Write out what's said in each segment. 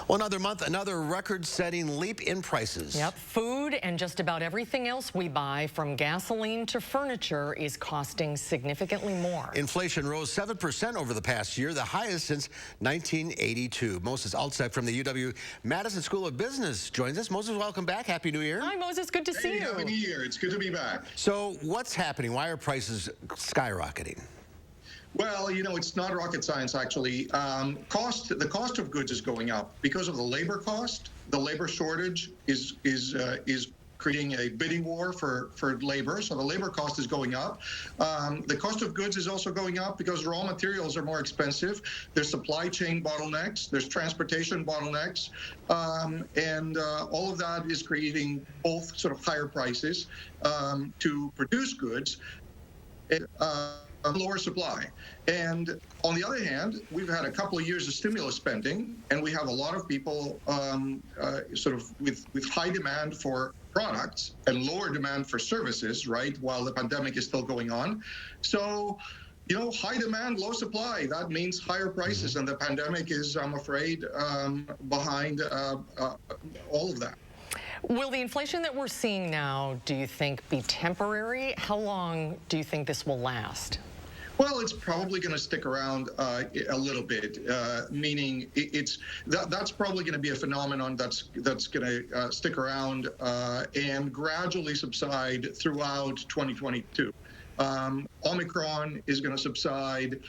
Well, another month, another record-setting leap in prices. Yep, food and just about everything else we buy, from gasoline to furniture, is costing significantly more. Inflation rose 7% over the past year, the highest since 1982. Moses Altsech from the UW-Madison School of Business joins us. Moses, welcome back. Happy New Year. Hi, Moses. Good to see you. Happy New Year. It's good to be back. So what's happening? Why are prices skyrocketing? Well, it's not rocket science, actually. The cost of goods is going up because of the labor cost. The labor shortage is creating a bidding war for labor, so the labor cost is going up. The cost of goods is also going up because raw materials are more expensive. There's supply chain bottlenecks, there's transportation bottlenecks, and all of that is creating both sort of higher prices to produce goods. Lower supply. And on the other hand, we've had a couple of years of stimulus spending, and we have a lot of people sort of with high demand for products and lower demand for services, right, while the pandemic is still going on. So, high demand, low supply, that means higher prices, and the pandemic is, I'm afraid, behind all of that. Will the inflation that we're seeing now, do you think, be temporary? How long do you think this will last? Well, it's probably going to stick around a little bit, meaning that's probably going to be a phenomenon that's going to stick around and gradually subside throughout 2022. Omicron is going to subside.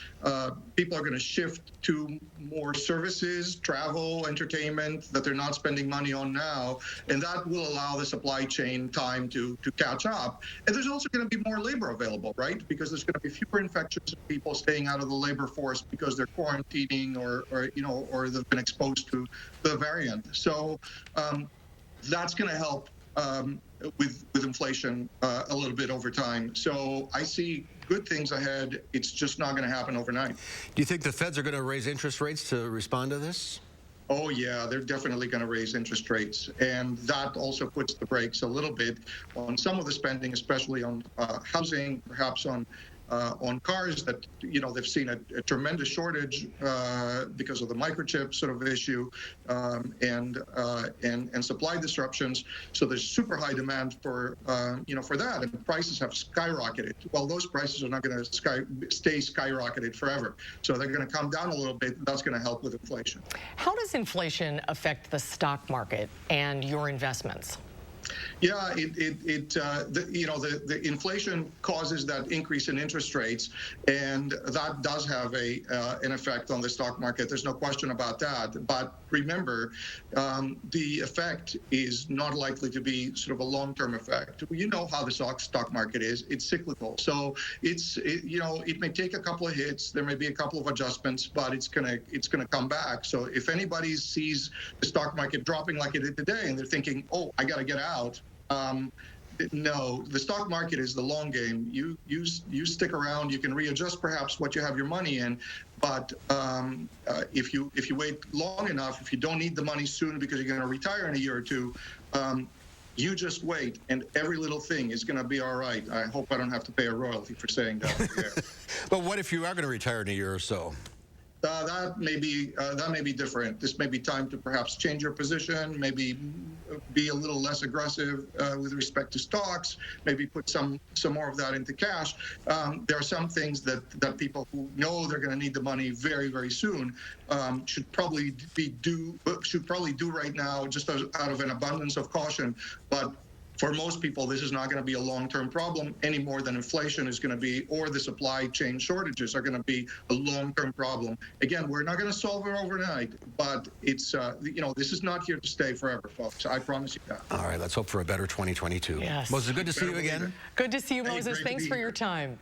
People are going to shift to more services, travel, entertainment that they're not spending money on now, and that will allow the supply chain time to catch up. And there's also going to be more labor available, right? Because there's going to be fewer infections of people staying out of the labor force because they're quarantining or they've been exposed to the variant. So that's going to help with inflation a little bit over time. So I see good things ahead. It's just not going to happen overnight. Do you think the Feds are going to raise interest rates to respond to this? Oh, yeah, they're definitely going to raise interest rates. And that also puts the brakes a little bit on some of the spending, especially on housing, perhaps on cars that, they've seen a tremendous shortage because of the microchip sort of issue and supply disruptions. So there's super high demand for that, and prices have skyrocketed. Well, those prices are not going to stay skyrocketed forever. So they're going to come down a little bit. That's going to help with inflation. How does inflation affect the stock market and your investments? Yeah, the inflation causes that increase in interest rates, and that does have an effect on the stock market. There's no question about that. But remember, the effect is not likely to be sort of a long-term effect. You know how the stock market is. It's cyclical. So it may take a couple of hits. There may be a couple of adjustments, but it's gonna come back. So if anybody sees the stock market dropping like it did today, and they're thinking, oh, I got to get out. No, the stock market is the long game. You stick around. You can readjust perhaps what you have your money in, but if you wait long enough, if you don't need the money soon because you're going to retire in a year or two, you just wait, and every little thing is going to be all right. I hope I don't have to pay a royalty for saying that. But what if you are going to retire in a year or so? That may be different. This may be time to perhaps change your position, maybe be a little less aggressive with respect to stocks, maybe put some more of that into cash. There are some things that people who know they're going to need the money very, very soon should probably do right now, just out of an abundance of caution. But for most people, this is not going to be a long-term problem any more than inflation is going to be, or the supply chain shortages are going to be a long-term problem. Again, we're not going to solve it overnight, but it's, this is not here to stay forever, folks. I promise you that. All right, let's hope for a better 2022. Yes. Moses, good to see you again. Good to see you, Moses. Thanks for your time.